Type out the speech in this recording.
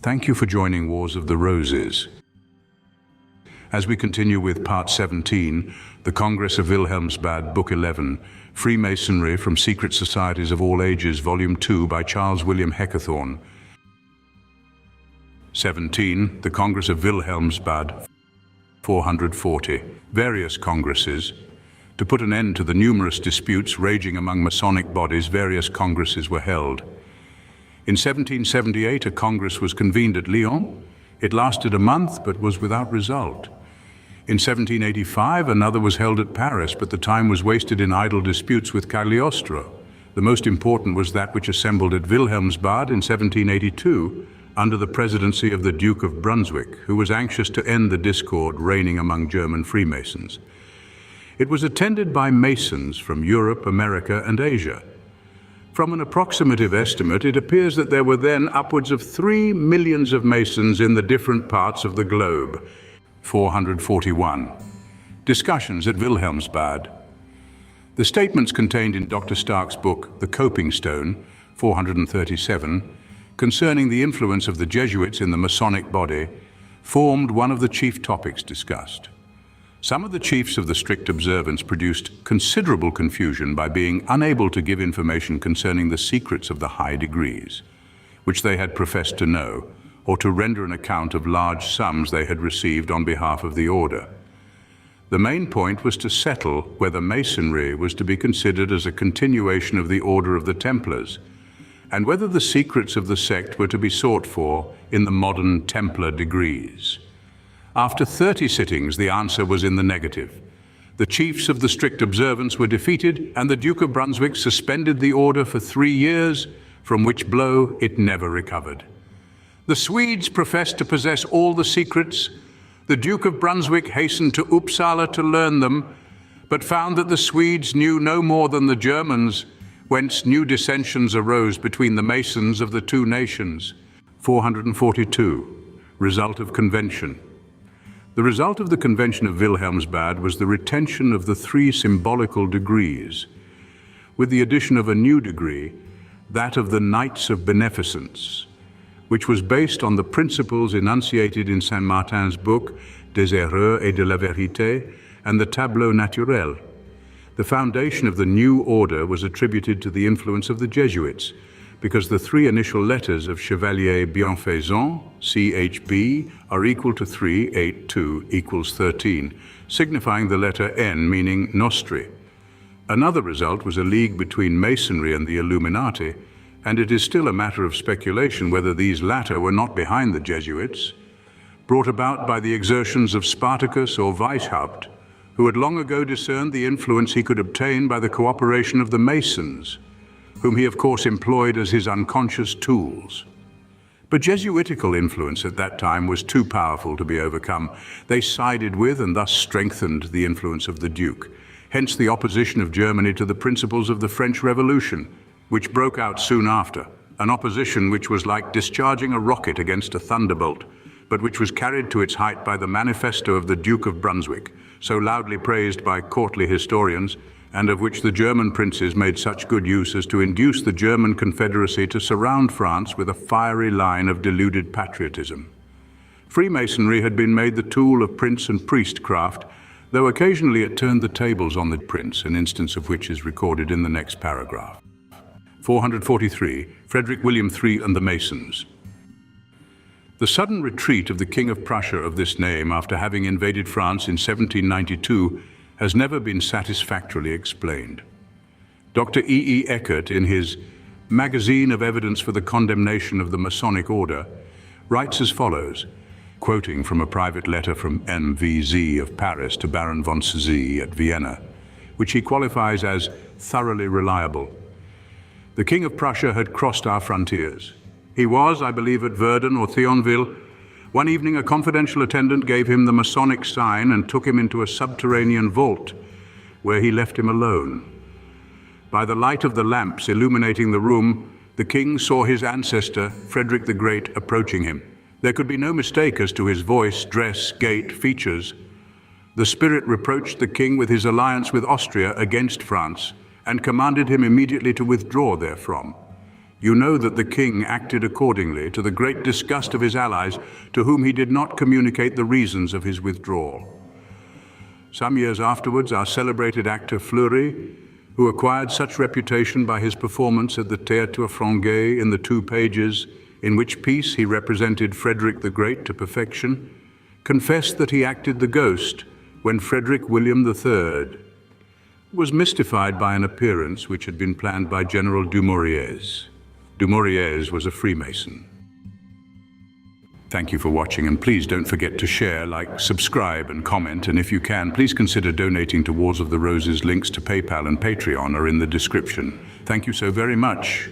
Thank you for joining Wars of the Roses. As we continue with Part 17, the Congress of Wilhelmsbad, Book 11, Freemasonry from Secret Societies of All Ages, Volume 2 by Charles William Heckethorn. 17. The Congress of Wilhelmsbad, 440. Various congresses. To put an end to the numerous disputes raging among Masonic bodies, various congresses were held. In 1778, a congress was convened at Lyon. It lasted a month, but was without result. In 1785, another was held at Paris, but the time was wasted in idle disputes with Cagliostro. The most important was that which assembled at Wilhelmsbad in 1782, under the presidency of the Duke of Brunswick, who was anxious to end the discord reigning among German Freemasons. It was attended by Masons from Europe, America, and Asia. From an approximative estimate, it appears that there were then upwards of 3 millions of Masons in the different parts of the globe. 441. Discussions at Wilhelmsbad. The statements contained in Dr. Stark's book, The Coping Stone, 437, concerning the influence of the Jesuits in the Masonic body, formed one of the chief topics discussed. Some of the chiefs of the Strict Observance produced considerable confusion by being unable to give information concerning the secrets of the high degrees, which they had professed to know, or to render an account of large sums they had received on behalf of the order. The main point was to settle whether Masonry was to be considered as a continuation of the Order of the Templars, and whether the secrets of the sect were to be sought for in the modern Templar degrees. After 30 sittings, the answer was in the negative. The chiefs of the Strict Observance were defeated, and the Duke of Brunswick suspended the order for 3 years, from which blow it never recovered. The Swedes professed to possess all the secrets. The Duke of Brunswick hastened to Uppsala to learn them, but found that the Swedes knew no more than the Germans, whence new dissensions arose between the Masons of the two nations. 442. Result of Convention. The result of the Convention of Wilhelmsbad was the retention of the 3 symbolical degrees, with the addition of a new degree, that of the Knights of Beneficence, which was based on the principles enunciated in Saint Martin's book, Des Erreurs et de la Vérité, and the Tableau Naturel. The foundation of the new order was attributed to the influence of the Jesuits, because the 3 initial letters of Chevalier Bienfaisant, CHB, are equal to 3, 8, 2 equals 13, signifying the letter N, meaning Nostri. Another result was a league between Masonry and the Illuminati, and it is still a matter of speculation whether these latter were not behind the Jesuits, brought about by the exertions of Spartacus or Weishaupt, who had long ago discerned the influence he could obtain by the cooperation of the Masons, whom he of course employed as his unconscious tools. But Jesuitical influence at that time was too powerful to be overcome. They sided with and thus strengthened the influence of the Duke, hence the opposition of Germany to the principles of the French Revolution, which broke out soon after, an opposition which was like discharging a rocket against a thunderbolt, but which was carried to its height by the manifesto of the Duke of Brunswick, so loudly praised by courtly historians, and of which the German princes made such good use as to induce the German Confederacy to surround France with a fiery line of deluded patriotism. Freemasonry had been made the tool of prince and priestcraft, though occasionally it turned the tables on the prince, an instance of which is recorded in the next paragraph. 443. Frederick William III and the Masons. The sudden retreat of the King of Prussia of this name after having invaded France in 1792 has never been satisfactorily explained. Dr. E. E. Eckert, in his Magazine of Evidence for the Condemnation of the Masonic Order, writes as follows, quoting from a private letter from M.V.Z. of Paris to Baron von Z. at Vienna, which he qualifies as thoroughly reliable. The King of Prussia had crossed our frontiers. He was, I believe, at Verdun or Thionville. One evening, a confidential attendant gave him the Masonic sign and took him into a subterranean vault, where he left him alone. By the light of the lamps illuminating the room, the king saw his ancestor, Frederick the Great, approaching him. There could be no mistake as to his voice, dress, gait, features. The spirit reproached the king with his alliance with Austria against France, and commanded him immediately to withdraw therefrom. You know that the king acted accordingly, to the great disgust of his allies, to whom he did not communicate the reasons of his withdrawal. Some years afterwards, our celebrated actor Fleury, who acquired such reputation by his performance at the Théâtre Français in the 2 pages, in which piece he represented Frederick the Great to perfection, confessed that he acted the ghost when Frederick William III was mystified by an appearance which had been planned by General Dumouriez. Dumouriez was a Freemason. Thank you for watching, and please don't forget to share, like, subscribe and comment, and if you can, please consider donating to Wars of the Roses. Links to PayPal and Patreon are in the description. Thank you so very much.